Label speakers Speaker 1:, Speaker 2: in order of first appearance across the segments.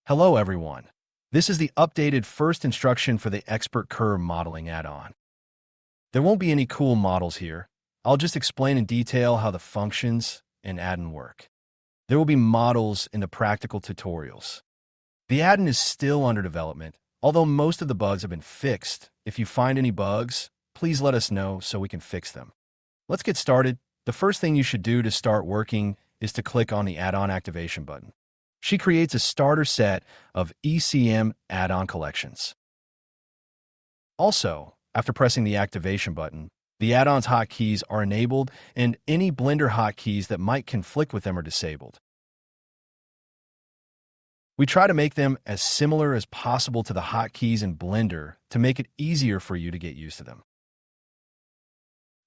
Speaker 1: Hello everyone. This is the updated first instruction for the Expert Curve Modeling add-on. There won't be any cool models here. I'll just explain in detail how the functions in Addon work. There will be models in the practical tutorials. The add-on is still under development, although most of the bugs have been fixed. If you find any bugs, please let us know so we can fix them. Let's get started. The first thing you should do to start working is to click on the add-on activation button. She creates a starter set of ECM add-on collections. Also, after pressing the activation button, the add-on's hotkeys are enabled and any Blender hotkeys that might conflict with them are disabled. We try to make them as similar as possible to the hotkeys in Blender to make it easier for you to get used to them.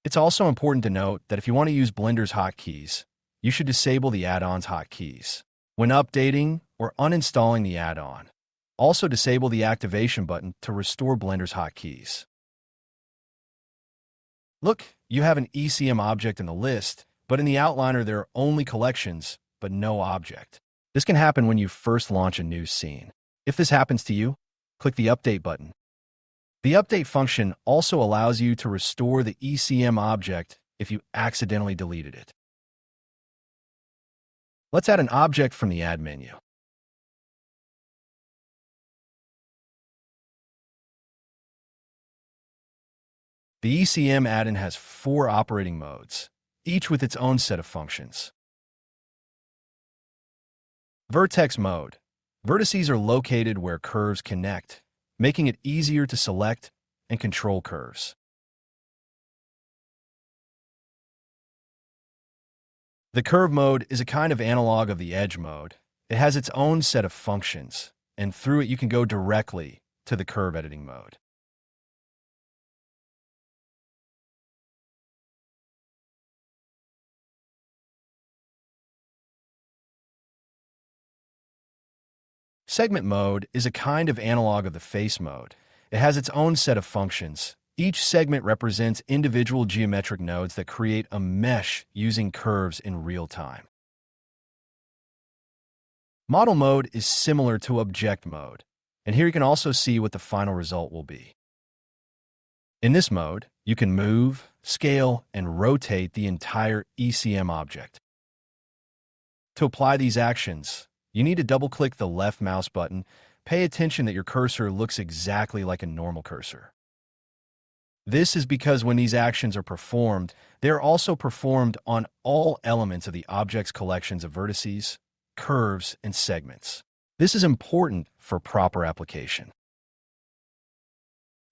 Speaker 1: It's also important to note that if you want to use Blender's hotkeys, you should disable the add-on's hotkeys when updating or uninstalling the add-on. Also disable the activation button to restore Blender's hotkeys. Look, you have an ECM object in the list, but in the outliner there are only collections, but no object. This can happen when you first launch a new scene. If this happens to you, click the Update button. The Update function also allows you to restore the ECM object if you accidentally deleted it. Let's add an object from the Add menu. The ECM add-in has 4 operating modes, each with its own set of functions. Vertex mode. Vertices are located where curves connect, making it easier to select and control curves. The curve mode is a kind of analog of the edge mode. It has its own set of functions, and through it you can go directly to the curve editing mode. Segment mode is a kind of analog of the face mode. It has its own set of functions. Each segment represents individual geometric nodes that create a mesh using curves in real time. Model mode is similar to object mode, and here you can also see what the final result will be. In this mode, you can move, scale, and rotate the entire ECM object. To apply these actions, you need to double-click the left mouse button. Pay attention that your cursor looks exactly like a normal cursor. This is because when these actions are performed, they are also performed on all elements of the object's collections of vertices, curves, and segments. This is important for proper application.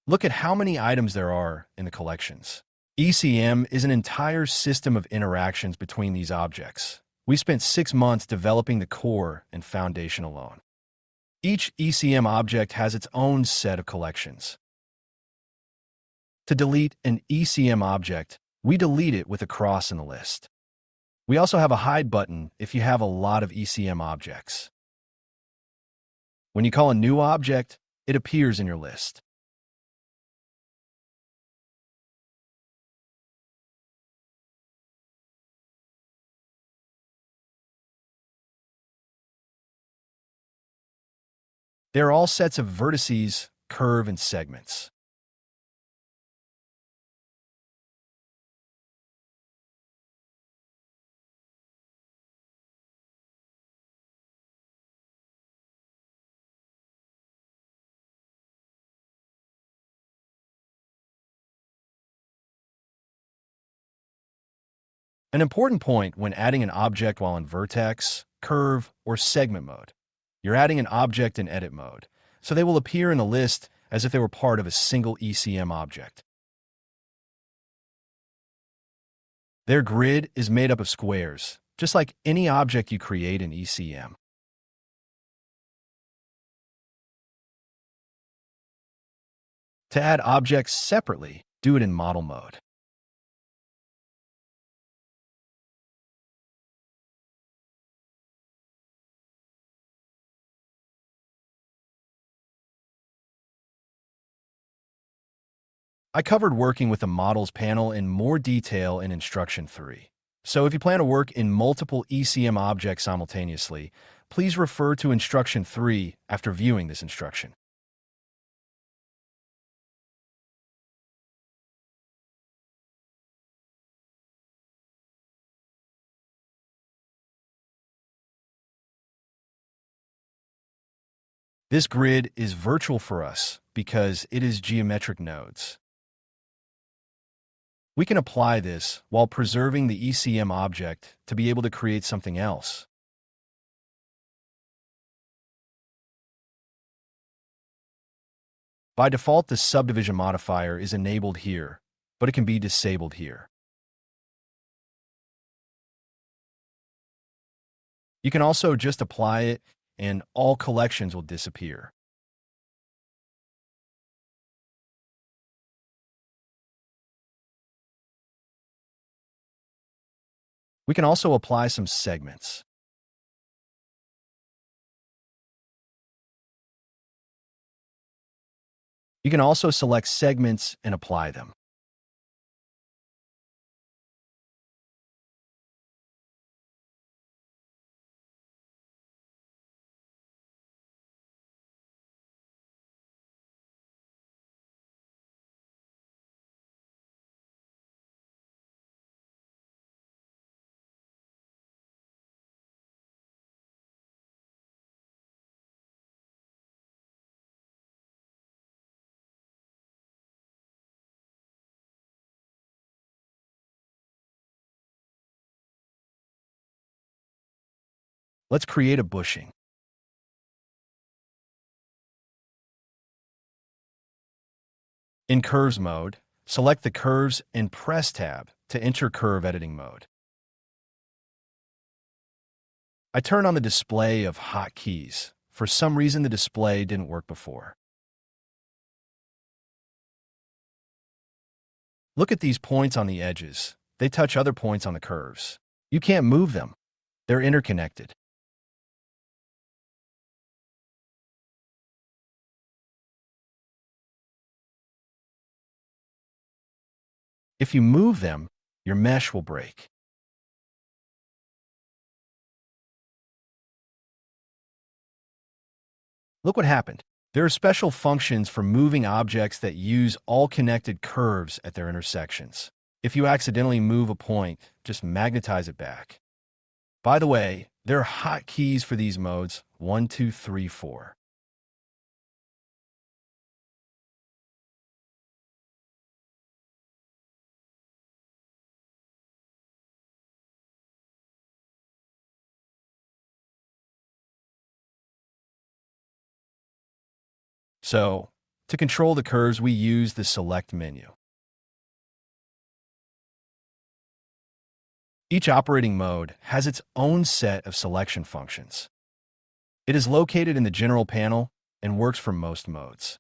Speaker 1: Look at how many items there are in the collections. ECM is an entire system of interactions between these objects. We spent 6 months developing the core and foundation alone. Each ECM object has its own set of collections. To delete an ECM object, we delete it with a cross in the list. We also have a hide button if you have a lot of ECM objects. When you call a new object, it appears in your list. They are all sets of vertices, curve, and segments. An important point when adding an object while in vertex, curve, or segment mode. You're adding an object in edit mode, so they will appear in the list as if they were part of a single ECM object. Their grid is made up of squares, just like any object you create in ECM. To add objects separately, do it in model mode. I covered working with the Models panel in more detail in Instruction 3. So if you plan to work in multiple ECM objects simultaneously, please refer to instruction 3 after viewing this instruction. This grid is virtual for us because it is geometric nodes. We can apply this while preserving the ECM object to be able to create something else. By default, the subdivision modifier is enabled here, but it can be disabled here. You can also just apply it and all collections will disappear. We can also apply some segments. You can also select segments and apply them. Let's create a bushing. In Curves mode, select the Curves and press Tab to enter Curve Editing mode. I turn on the display of hotkeys. For some reason, the display didn't work before. Look at these points on the edges. They touch other points on the curves. You can't move them. They're interconnected. If you move them, your mesh will break. Look what happened. There are special functions for moving objects that use all connected curves at their intersections. If you accidentally move a point, just magnetize it back. By the way, there are hotkeys for these modes: 1, 2, 3, 4. So, to control the curves, we use the Select menu. Each operating mode has its own set of selection functions. It is located in the General panel and works for most modes.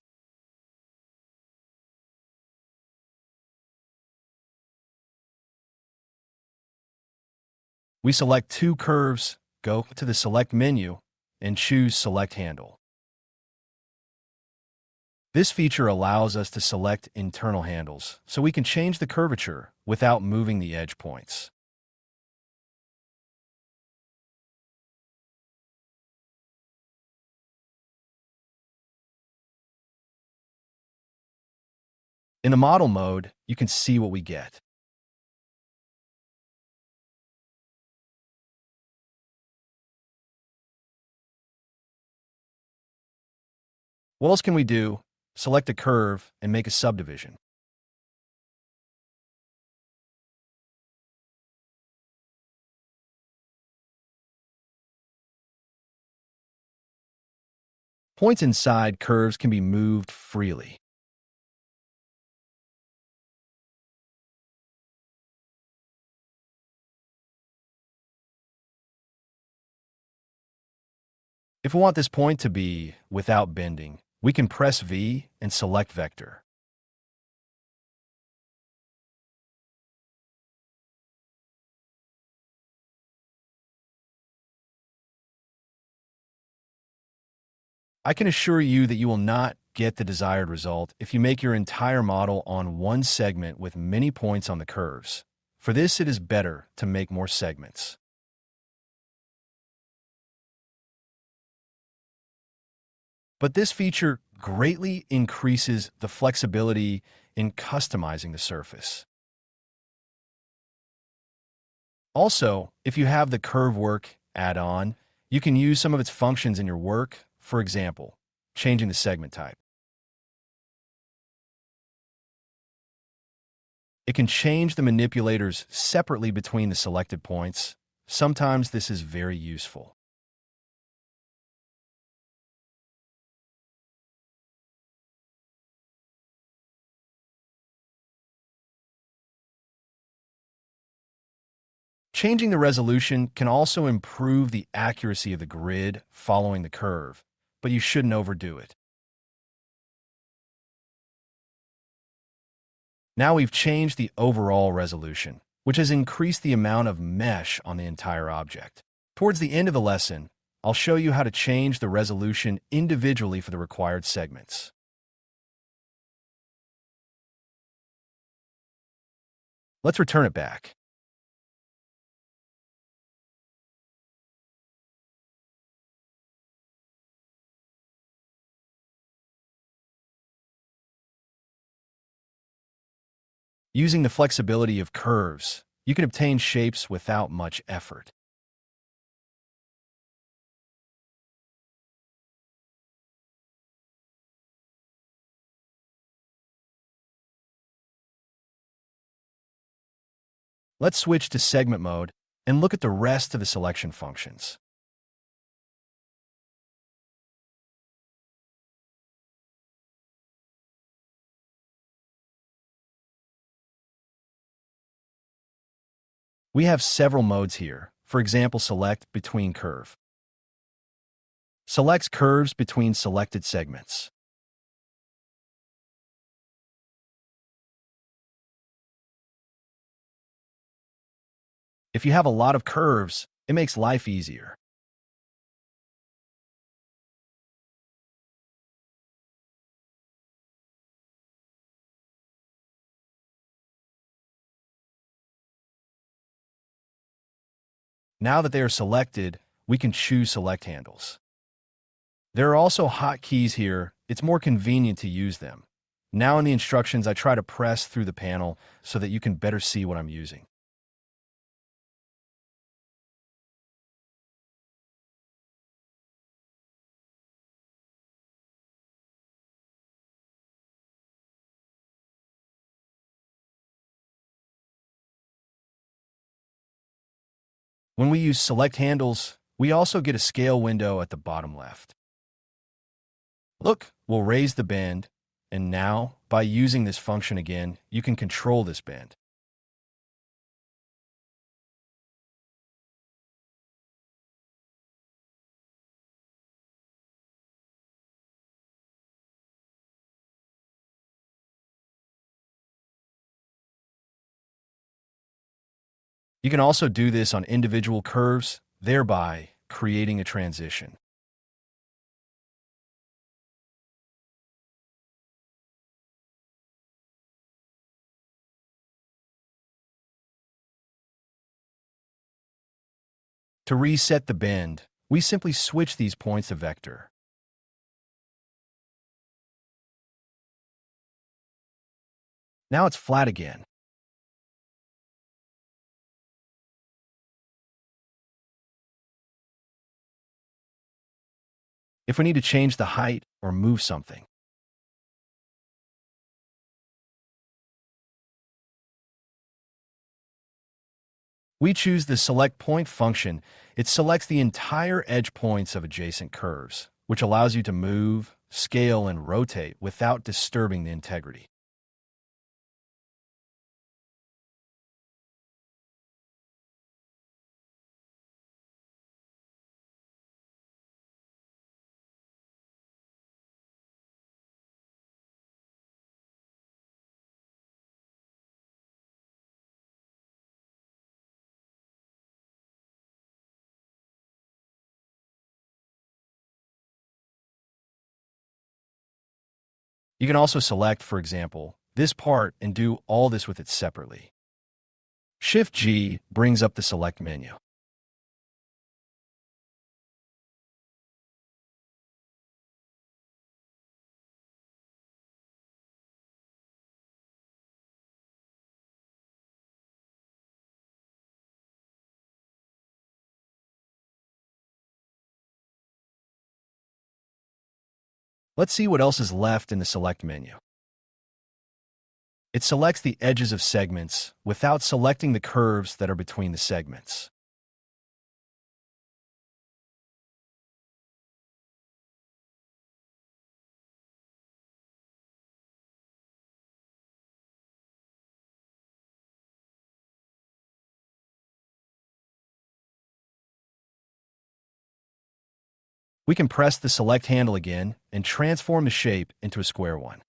Speaker 1: We select two curves, go to the Select menu, and choose Select Handle. This feature allows us to select internal handles, so we can change the curvature without moving the edge points. In the model mode, you can see what we get. What else can we do? Select a curve and make a subdivision. Points inside curves can be moved freely. If we want this point to be without bending, we can press V and select Vector. I can assure you that you will not get the desired result if you make your entire model on one segment with many points on the curves. For this, it is better to make more segments. But this feature greatly increases the flexibility in customizing the surface. Also, if you have the Curve Work add-on, you can use some of its functions in your work, for example, changing the segment type. It can change the manipulators separately between the selected points. Sometimes this is very useful. Changing the resolution can also improve the accuracy of the grid following the curve, but you shouldn't overdo it. Now we've changed the overall resolution, which has increased the amount of mesh on the entire object. Towards the end of the lesson, I'll show you how to change the resolution individually for the required segments. Let's return it back. Using the flexibility of curves, you can obtain shapes without much effort. Let's switch to segment mode and look at the rest of the selection functions. We have several modes here. For example, select between curve. Selects curves between selected segments. If you have a lot of curves, it makes life easier. Now that they are selected, we can choose select handles. There are also hotkeys here. It's more convenient to use them. Now in the instructions, I try to press through the panel so that you can better see what I'm using. When we use select handles, we also get a scale window at the bottom left. Look, we'll raise the bend, and now, by using this function again, you can control this bend. You can also do this on individual curves, thereby creating a transition. To reset the bend, we simply switch these points to vector. Now it's flat again. If we need to change the height or move something, we choose the Select Point function. It selects the entire edge points of adjacent curves, which allows you to move, scale, and rotate without disturbing the integrity. You can also select, for example, this part and do all this with it separately. Shift-G brings up the Select menu. Let's see what else is left in the Select menu. It selects the edges of segments without selecting the curves that are between the segments. We can press the Select handle again and transform the shape into a square one.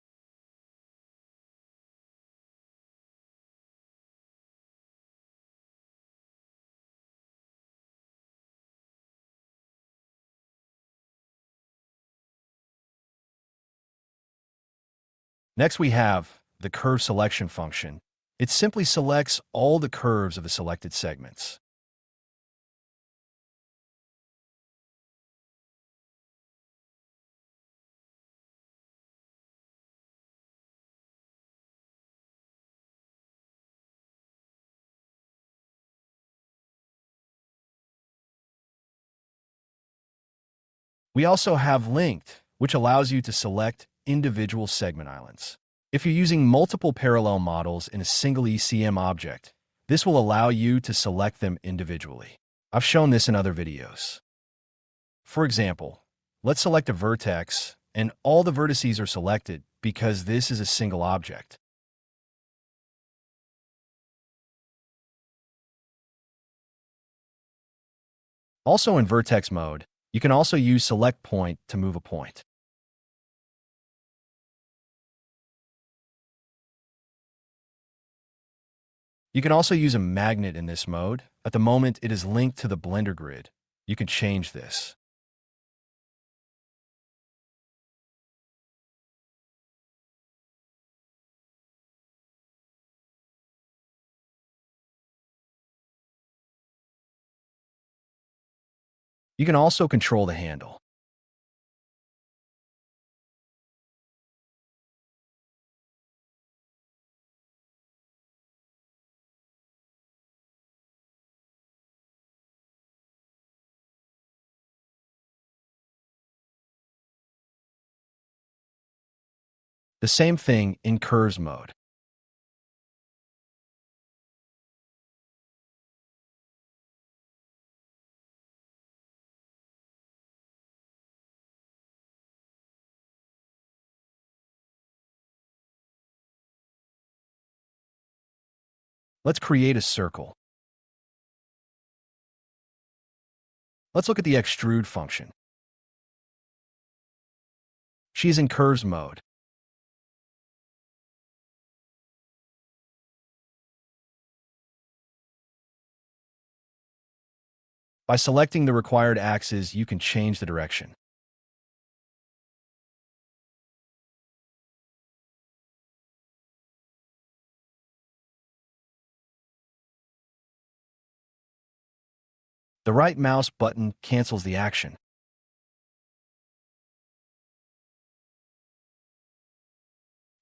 Speaker 1: Next, we have the Curve Selection function. It simply selects all the curves of the selected segments. We also have Linked, which allows you to select individual segment islands. If you're using multiple parallel models in a single ECM object, this will allow you to select them individually. I've shown this in other videos. For example, let's select a vertex, and all the vertices are selected because this is a single object. Also in vertex mode, you can also use Select Point to move a point. You can also use a magnet in this mode. At the moment, it is linked to the Blender grid. You can change this. You can also control the handle. The same thing in curves mode. Let's create a circle. Let's look at the Extrude function. She is in curves mode. By selecting the required axis, you can change the direction. The right mouse button cancels the action.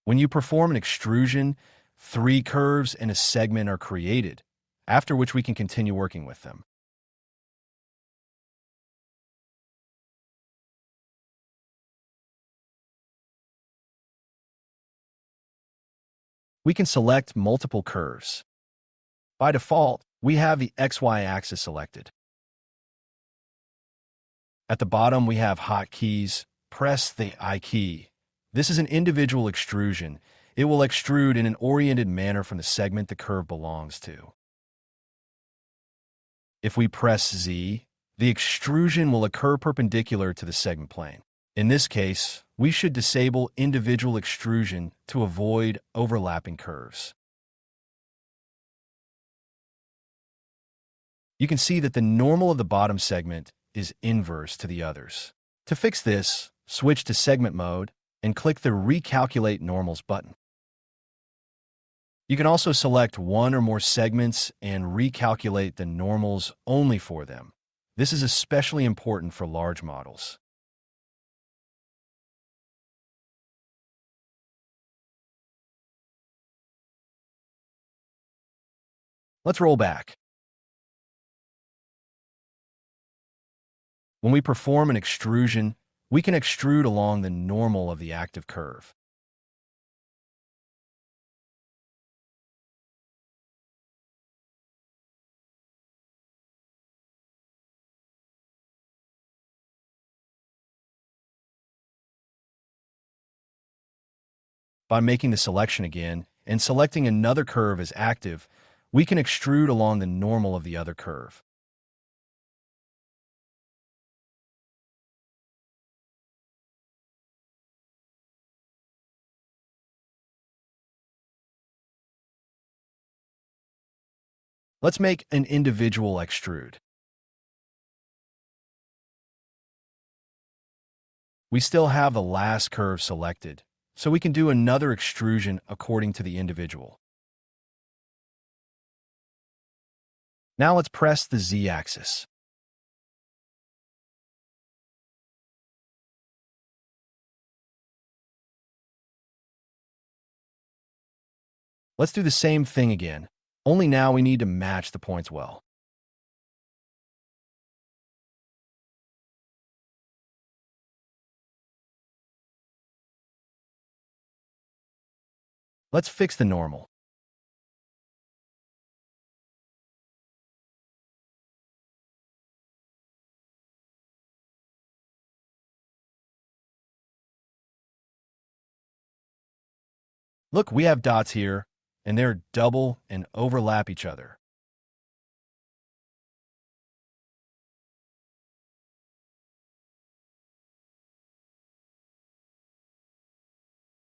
Speaker 1: When you perform an extrusion, 3 curves and a segment are created, after which we can continue working with them. We can select multiple curves. By default, we have the XY axis selected. At the bottom, we have hotkeys. Press the I key. This is an individual extrusion. It will extrude in an oriented manner from the segment the curve belongs to. If we press Z, the extrusion will occur perpendicular to the segment plane. In this case, we should disable individual extrusion to avoid overlapping curves. You can see that the normal of the bottom segment is inverse to the others. To fix this, switch to segment mode and click the Recalculate Normals button. You can also select one or more segments and recalculate the normals only for them. This is especially important for large models. Let's roll back. When we perform an extrusion, we can extrude along the normal of the active curve. By making the selection again and selecting another curve as active, we can extrude along the normal of the other curve. Let's make an individual extrude. We still have the last curve selected, so we can do another extrusion according to the individual. Now let's press the Z-axis. Let's do the same thing again, only now we need to match the points well. Let's fix the normal. Look, we have dots here, and they're double and overlap each other.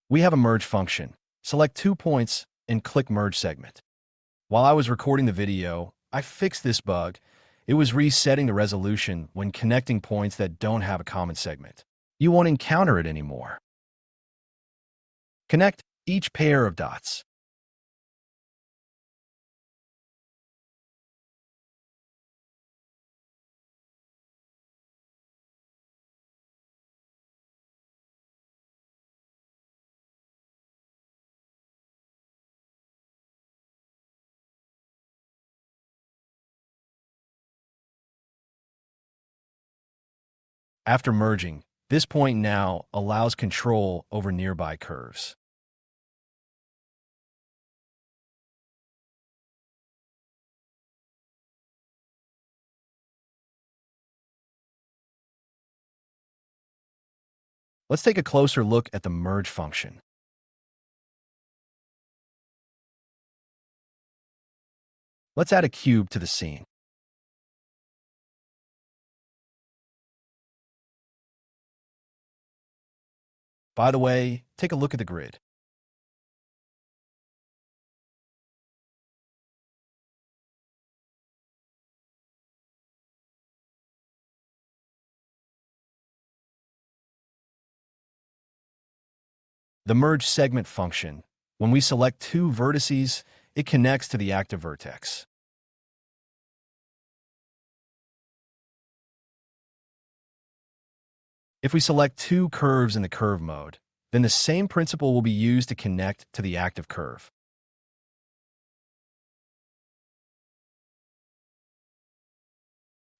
Speaker 1: We have a merge function. Select 2 points and click Merge Segment. While I was recording the video, I fixed this bug. It was resetting the resolution when connecting points that don't have a common segment. You won't encounter it anymore. Connect each pair of dots. After merging, this point now allows control over nearby curves. Let's take a closer look at the merge function. Let's add a cube to the scene. By the way, take a look at the grid. The merge segment function, when we select 2 vertices, it connects to the active vertex. If we select 2 curves in the curve mode, then the same principle will be used to connect to the active curve.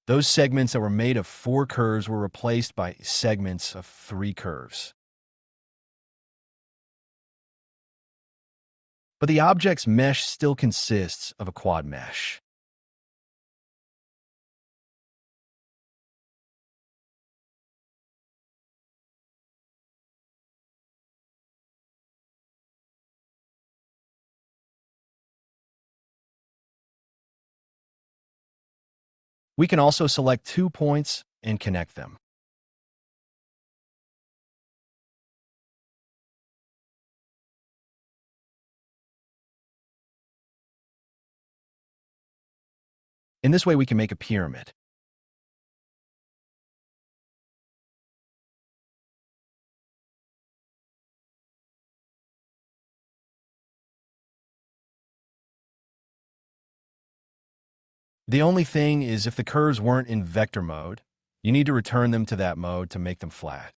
Speaker 1: Those segments that were made of 4 curves were replaced by segments of 3 curves. But the object's mesh still consists of a quad mesh. We can also select 2 points and connect them. In this way, we can make a pyramid. The only thing is, if the curves weren't in vector mode, you need to return them to that mode to make them flat.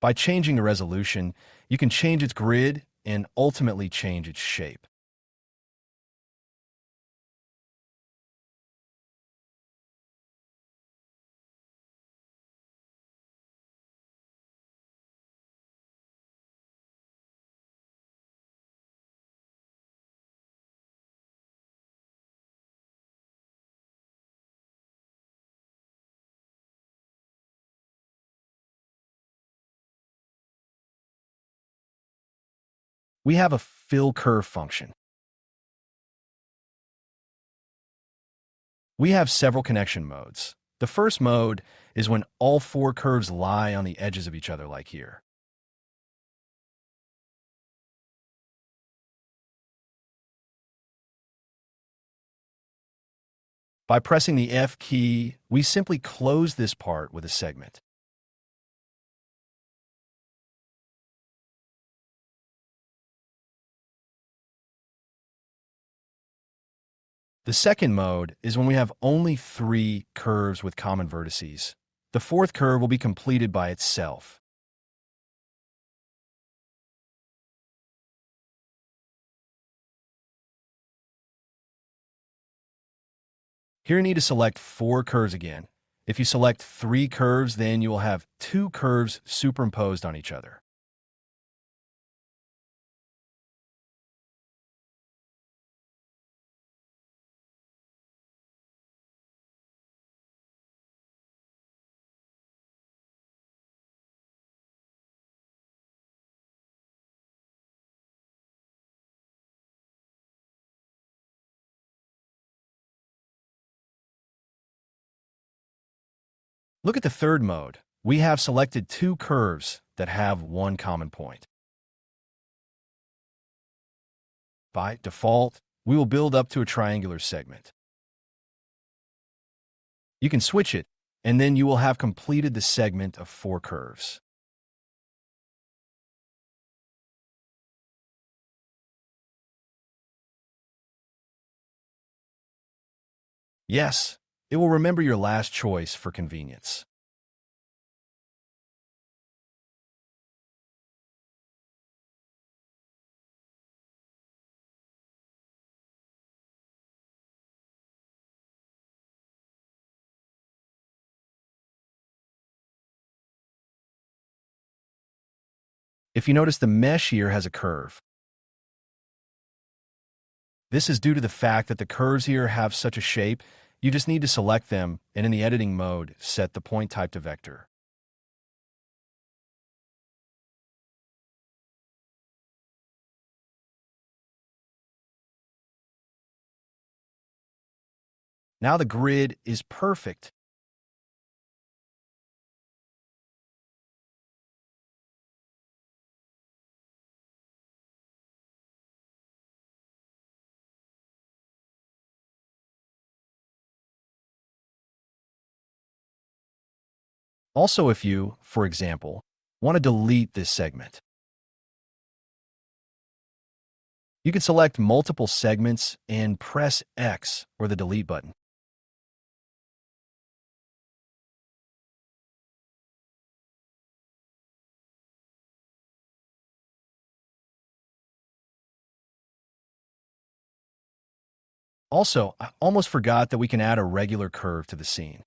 Speaker 1: By changing the resolution, you can change its grid and ultimately change its shape. We have a fill curve function. We have several connection modes. The first mode is when all four curves lie on the edges of each other, like here. By pressing the F key, we simply close this part with a segment. The second mode is when we have only 3 curves with common vertices. The fourth curve will be completed by itself. Here you need to select 4 curves again. If you select 3 curves, then you will have 2 curves superimposed on each other. Look at the third mode. We have selected 2 curves that have one common point. By default, we will build up to a triangular segment. You can switch it, and then you will have completed the segment of 4 curves. Yes, it will remember your last choice for convenience. If you notice, the mesh here has a curve. This is due to the fact that the curves here have such a shape. You just need to select them, and in the editing mode, set the point type to vector. Now the grid is perfect. Also, if you, for example, want to delete this segment, you can select multiple segments and press X or the delete button. Also, I almost forgot that we can add a regular curve to the scene.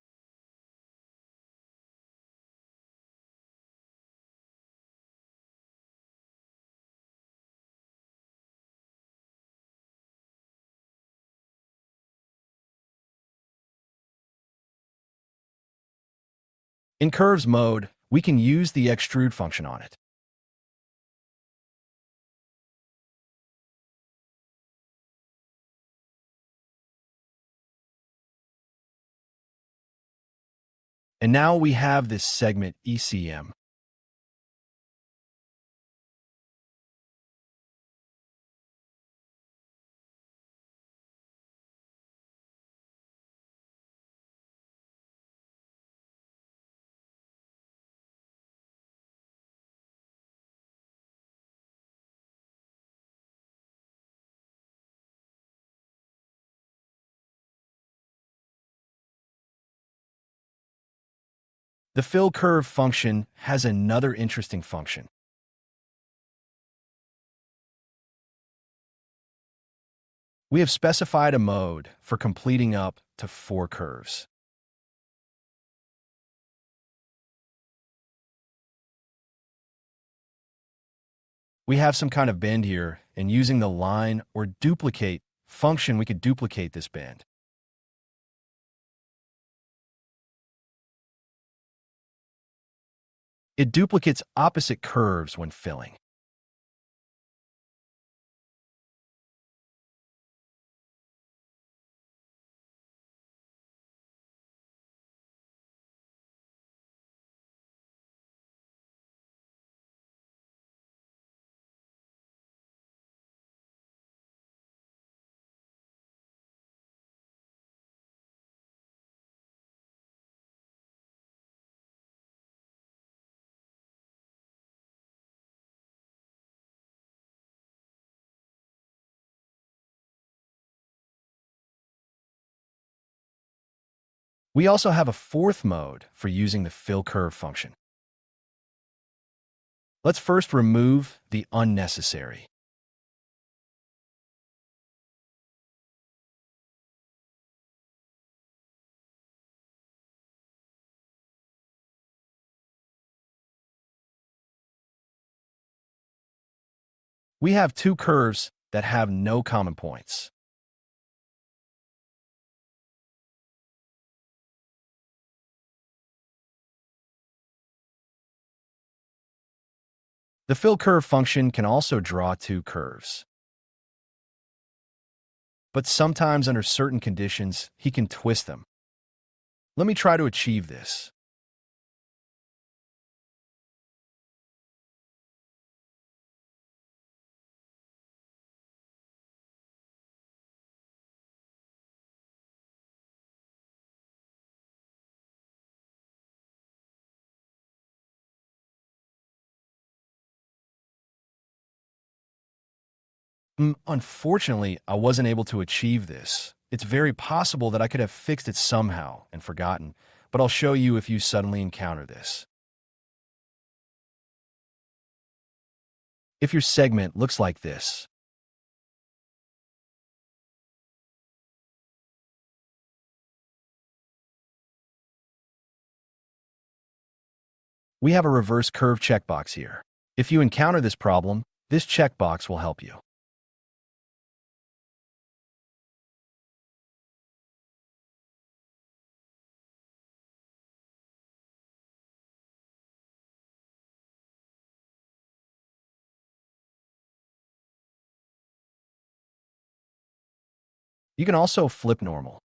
Speaker 1: In Curves mode, we can use the Extrude function on it. And now we have this segment ECM. The fill curve function has another interesting function. We have specified a mode for completing up to 4 curves. We have some kind of bend here, and using the line or duplicate function, we could duplicate this bend. It duplicates opposite curves when filling. We also have a fourth mode for using the fill curve function. Let's first remove the unnecessary. We have 2 curves that have no common points. The fill curve function can also draw 2 curves. But sometimes under certain conditions, he can twist them. Let me try to achieve this. Unfortunately, I wasn't able to achieve this. It's very possible that I could have fixed it somehow and forgotten, but I'll show you if you suddenly encounter this. If your segment looks like this, we have a reverse curve checkbox here. If you encounter this problem, this checkbox will help you. You can also flip normal.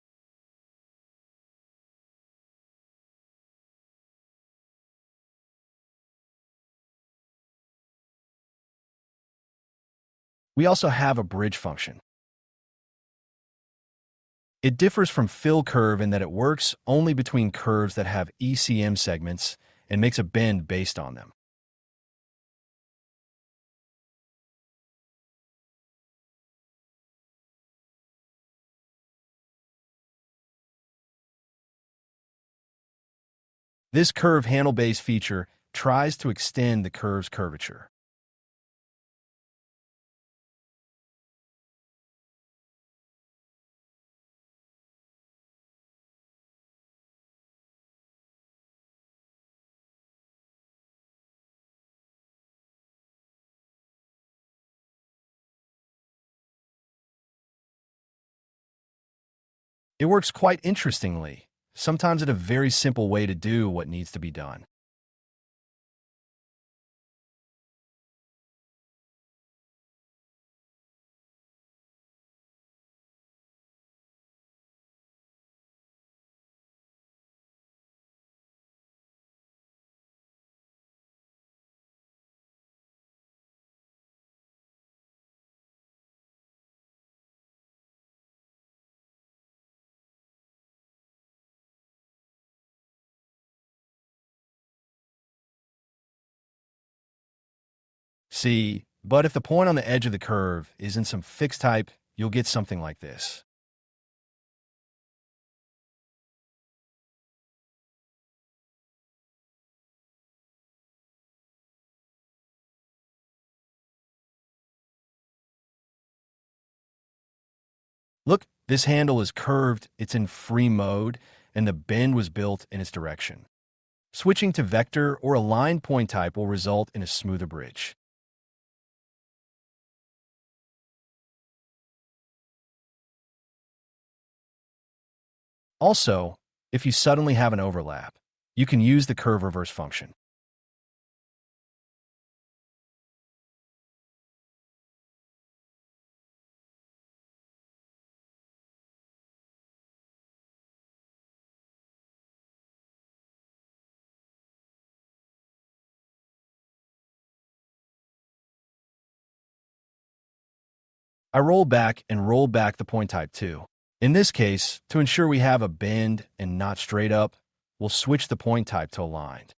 Speaker 1: We also have a bridge function. It differs from fill curve in that it works only between curves that have ECM segments and makes a bend based on them. This curve handle base feature tries to extend the curve's curvature. It works quite interestingly, sometimes in a very simple way to do what needs to be done. See, but if the point on the edge of the curve is in some fixed type, you'll get something like this. Look, this handle is curved, it's in free mode, and the bend was built in its direction. Switching to vector or align point type will result in a smoother bridge. Also, if you suddenly have an overlap, you can use the curve reverse function. I roll back and roll back the point type too. In this case, to ensure we have a bend and not straight up, we'll switch the point type to aligned.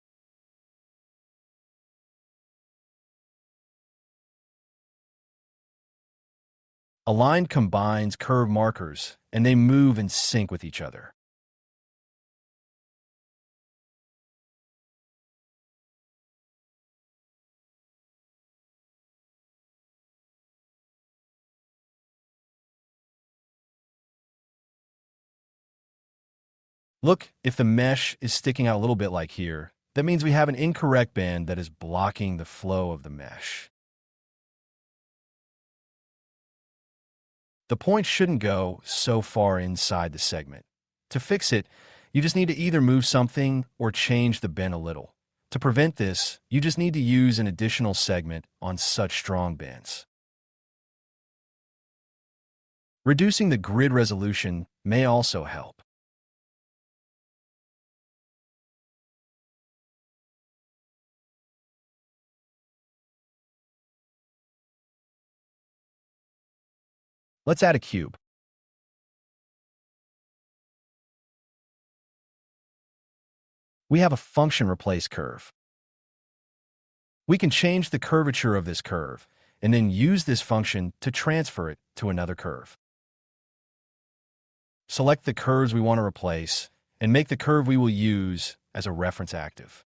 Speaker 1: Aligned combines curve markers, and they move in sync with each other. Look, if the mesh is sticking out a little bit like here, that means we have an incorrect bend that is blocking the flow of the mesh. The point shouldn't go so far inside the segment. To fix it, you just need to either move something or change the bend a little. To prevent this, you just need to use an additional segment on such strong bends. Reducing the grid resolution may also help. Let's add a cube. We have a function replace curve. We can change the curvature of this curve and then use this function to transfer it to another curve. Select the curves we want to replace and make the curve we will use as a reference active.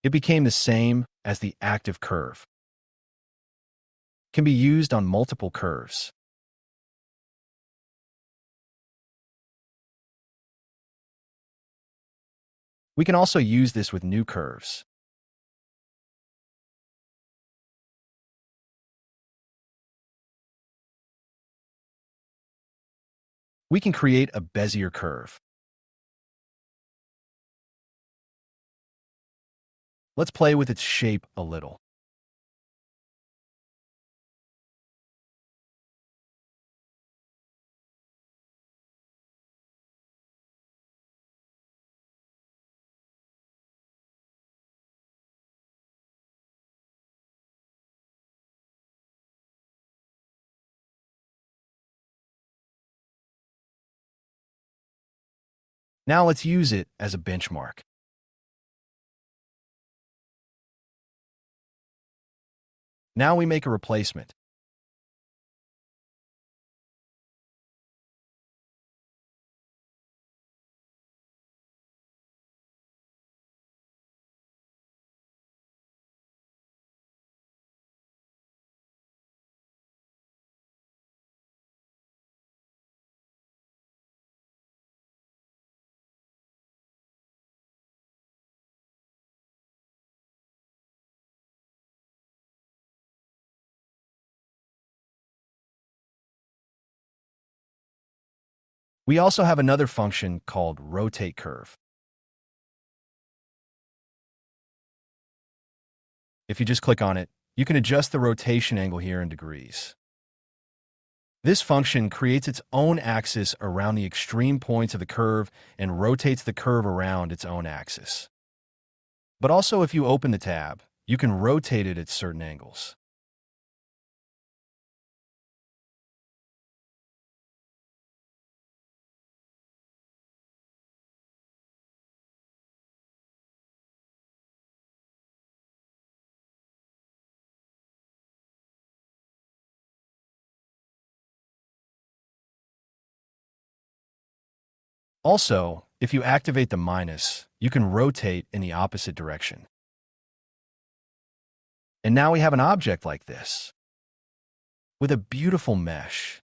Speaker 1: It became the same as the active curve. It can be used on multiple curves. We can also use this with new curves. We can create a Bezier curve. Let's play with its shape a little. Now let's use it as a benchmark. Now we make a replacement. We also have another function called rotate curve. If you just click on it, you can adjust the rotation angle here in degrees. This function creates its own axis around the extreme points of the curve and rotates the curve around its own axis. But also, if you open the tab, you can rotate it at certain angles. Also, if you activate the minus, you can rotate in the opposite direction. And now we have an object like this. with a beautiful mesh.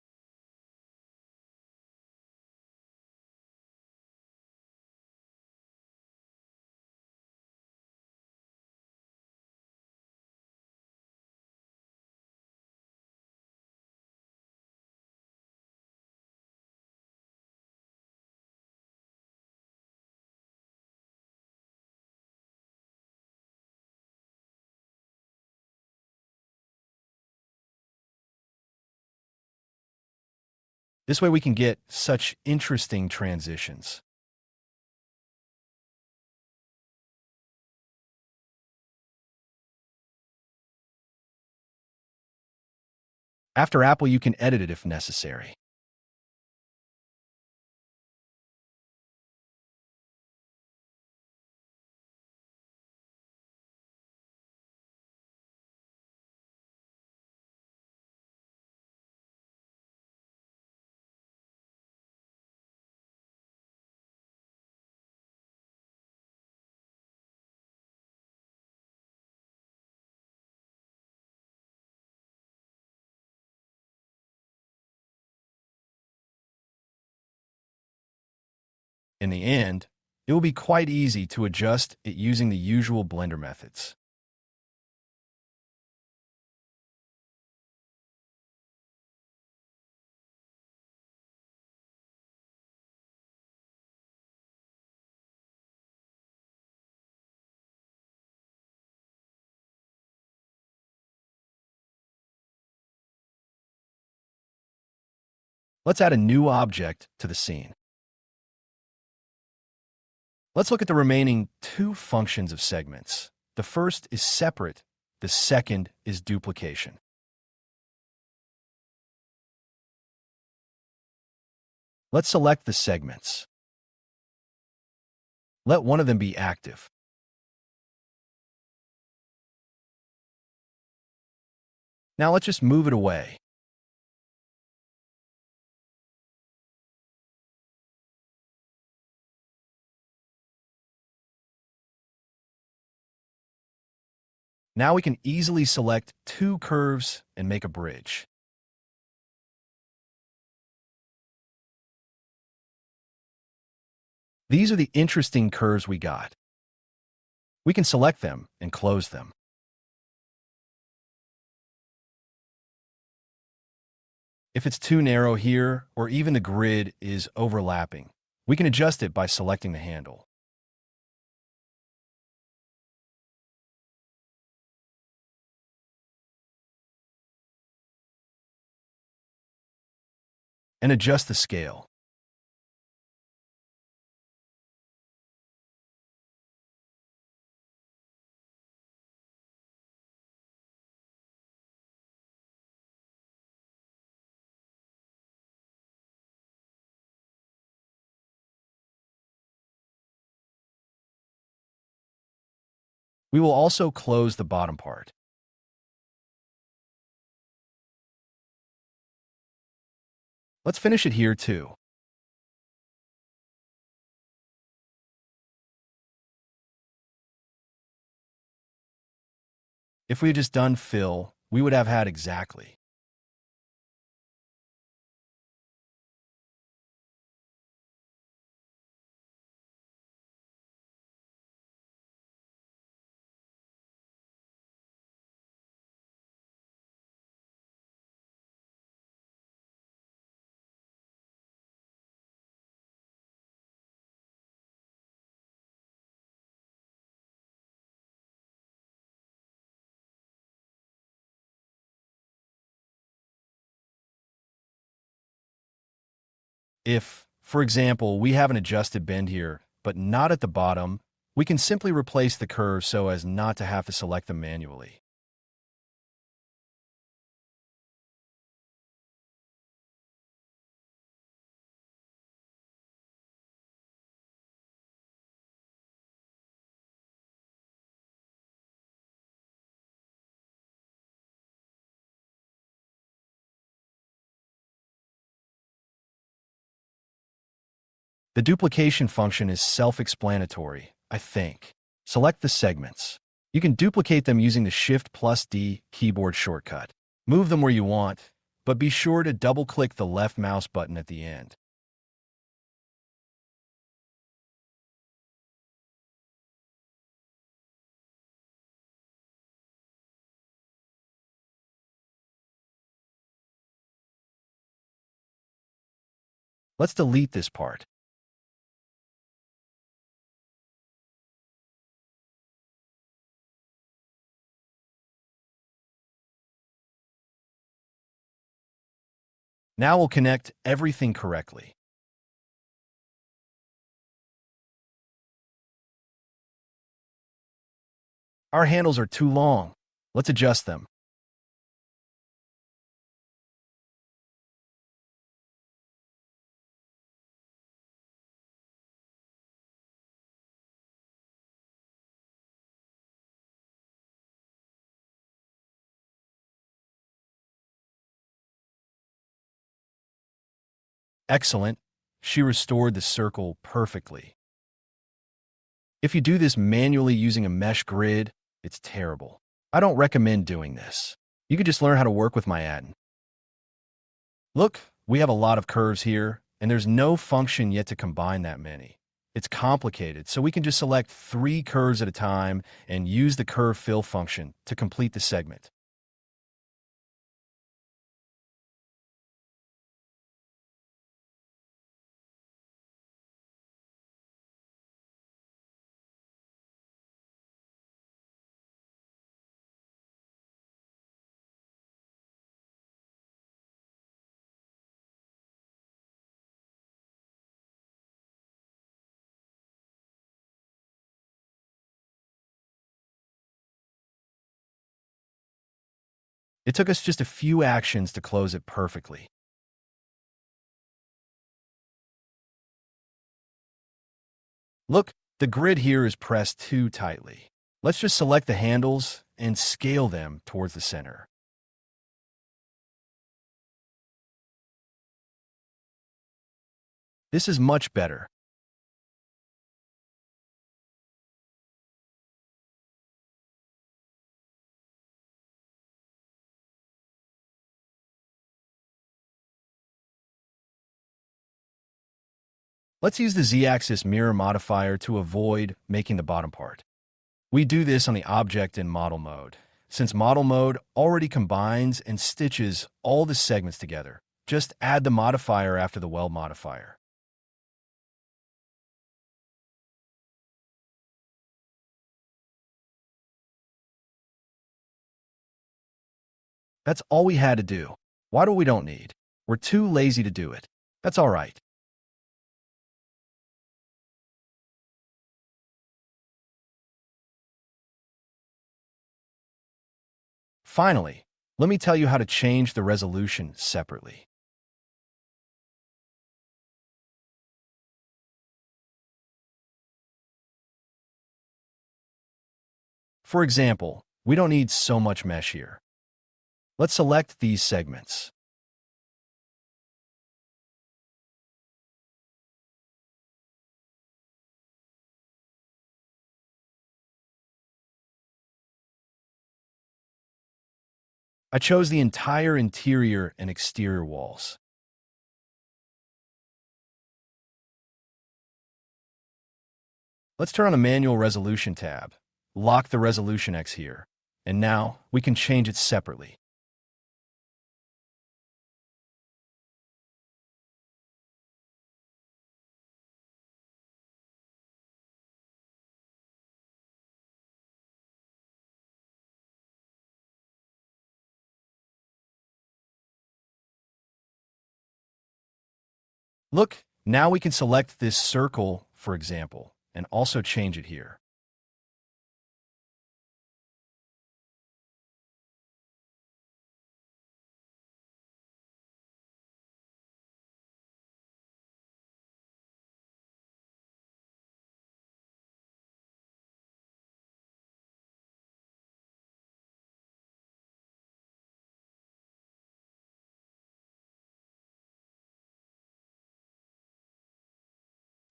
Speaker 1: This way we can get such interesting transitions. After Apple, you can edit it if necessary. In the end, it will be quite easy to adjust it using the usual Blender methods. Let's add a new object to the scene. Let's look at the remaining two functions of segments. The first is separate, the second is duplication. Let's select the segments. Let one of them be active. Now let's just move it away. Now we can easily select two curves and make a bridge. These are the interesting curves we got. We can select them and close them. If it's too narrow here, or even the grid is overlapping, we can adjust it by selecting the handle. And adjust the scale. We will also close the bottom part. Let's finish it here too. If we had just done fill, we would have had exactly. If, for example, we have an adjusted bend here, but not at the bottom, we can simply replace the curves so as not to have to select them manually. The duplication function is self-explanatory, I think. Select the segments. You can duplicate them using the Shift+D keyboard shortcut. Move them where you want, but be sure to double-click the left mouse button at the end. Let's delete this part. Now we'll connect everything correctly. Our handles are too long. Let's adjust them. Excellent. She restored the circle perfectly. If you do this manually using a mesh grid, it's terrible. I don't recommend doing this. You could just learn how to work with my Addon. Look, we have a lot of curves here, and there's no function yet to combine that many. It's complicated, so we can just select 3 curves at a time and use the curve fill function to complete the segment. It took us just a few actions to close it perfectly. Look, the grid here is pressed too tightly. Let's just select the handles and scale them towards the center. This is much better. Let's use the Z-axis mirror modifier to avoid making the bottom part. We do this on the object in model mode, since model mode already combines and stitches all the segments together. Just add the modifier after the weld modifier. That's all we had to do. Why do we don't need? We're too lazy to do it. That's all right. Finally, let me tell you how to change the resolution separately. For example, we don't need so much mesh here. Let's select these segments. I chose the entire interior and exterior walls. Let's turn on the Manual Resolution tab. Lock the Resolution X here. And now, we can change it separately. Look, now we can select this circle, for example, and also change it here.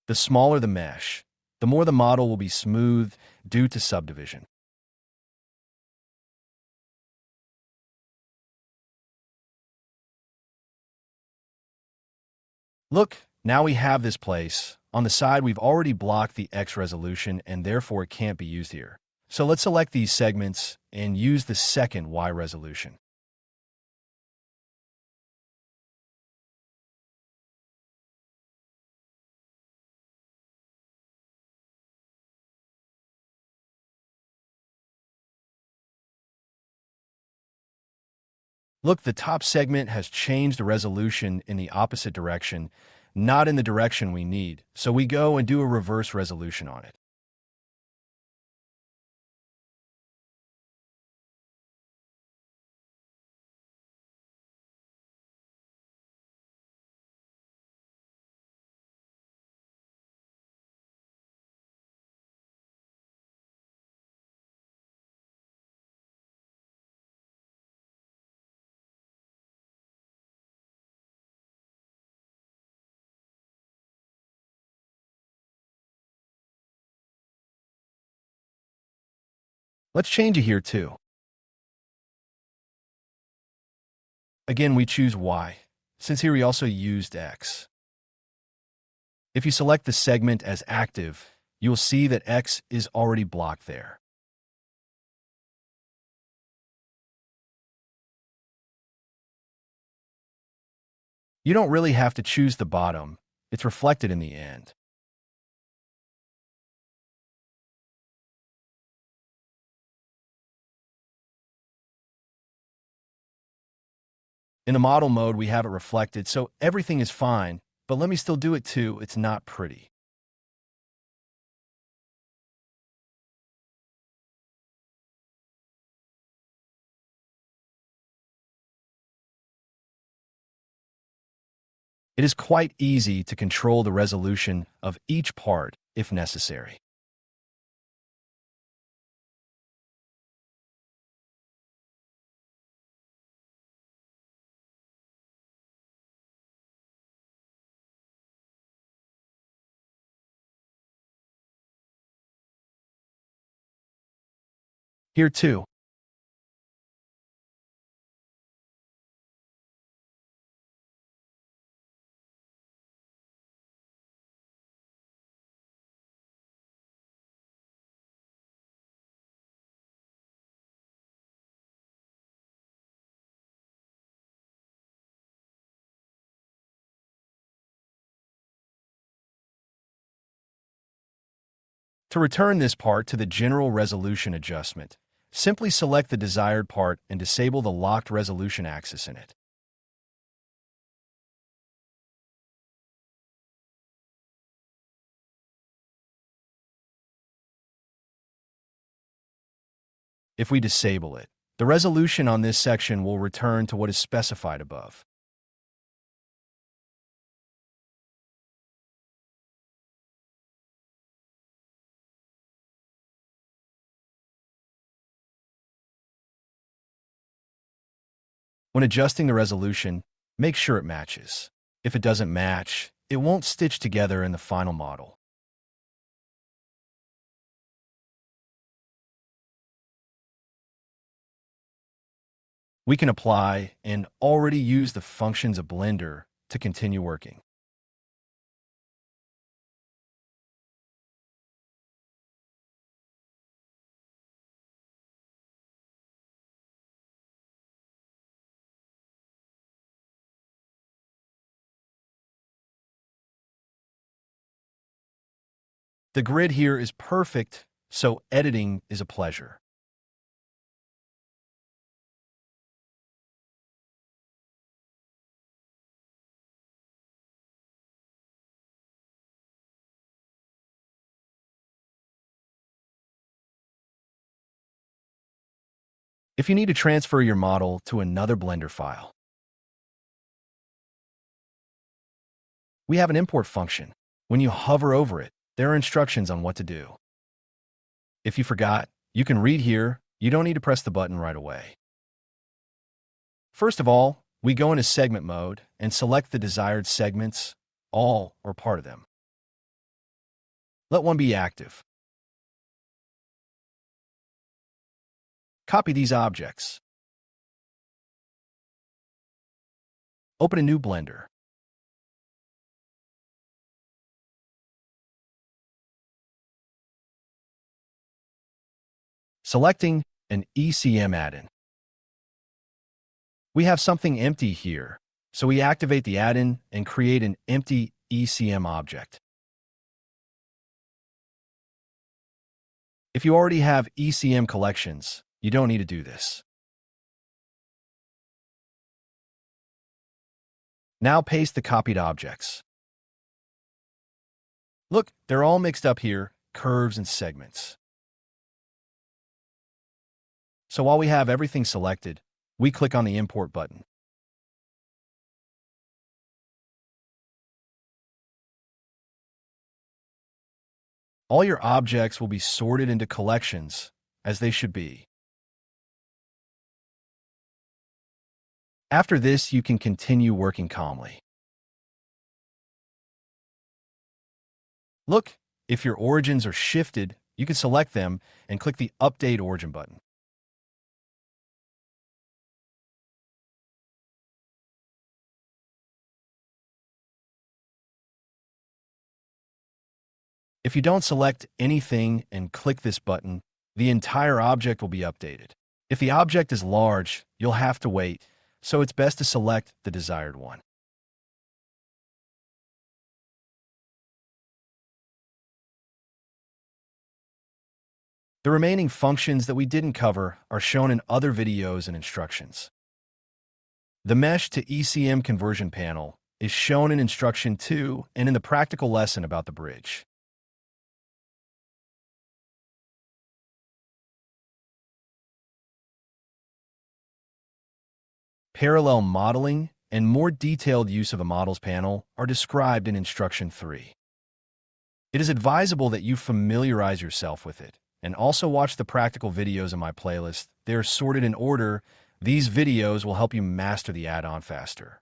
Speaker 1: The smaller the mesh, the more the model will be smooth due to subdivision. Look, now we have this place. On the side, we've already blocked the X resolution and therefore it can't be used here. So let's select these segments and use the second Y resolution. Look, the top segment has changed the resolution in the opposite direction, not in the direction we need. So we go and do a reverse resolution on it. Let's change it here too. Again, we choose Y, since here we also used X. If you select the segment as active, you'll see that X is already blocked there. You don't really have to choose the bottom. It's reflected in the end. In the model mode, we have it reflected, so everything is fine, but let me still do it too. It's not pretty. It is quite easy to control the resolution of each part if necessary. Here too, to return this part to the general resolution adjustment, simply select the desired part and disable the locked resolution axis in it. If we disable it, the resolution on this section will return to what is specified above. When adjusting the resolution, make sure it matches. If it doesn't match, it won't stitch together in the final model. We can apply and already use the functions of Blender to continue working. The grid here is perfect, so editing is a pleasure. If you need to transfer your model to another Blender file, we have an import function. When you hover over it, there are instructions on what to do. If you forgot, you can read here. You don't need to press the button right away. First of all, we go into segment mode and select the desired segments, all or part of them. Let one be active. Copy these objects. Open a new Blender. Selecting an ECM add-in. We have something empty here, so we activate the add-in and create an empty ECM object. If you already have ECM collections, you don't need to do this. Now paste the copied objects. Look, they're all mixed up here, curves and segments. So while we have everything selected, we click on the Import button. All your objects will be sorted into collections, as they should be. After this, you can continue working calmly. Look, if your origins are shifted, you can select them and click the Update Origin button. If you don't select anything and click this button, the entire object will be updated. If the object is large, you'll have to wait, so it's best to select the desired one. The remaining functions that we didn't cover are shown in other videos and instructions. The Mesh to ECM conversion panel is shown in Instruction 2 and in the practical lesson about the bridge. Parallel modeling and more detailed use of a models panel are described in Instruction 3. It is advisable that you familiarize yourself with it and also watch the practical videos in my playlist. They are sorted in order. These videos will help you master the add-on faster.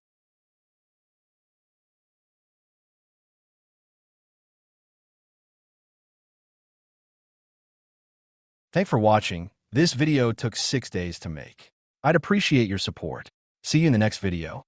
Speaker 1: Thanks for watching. This video took 6 days to make. I'd appreciate your support. See you in the next video.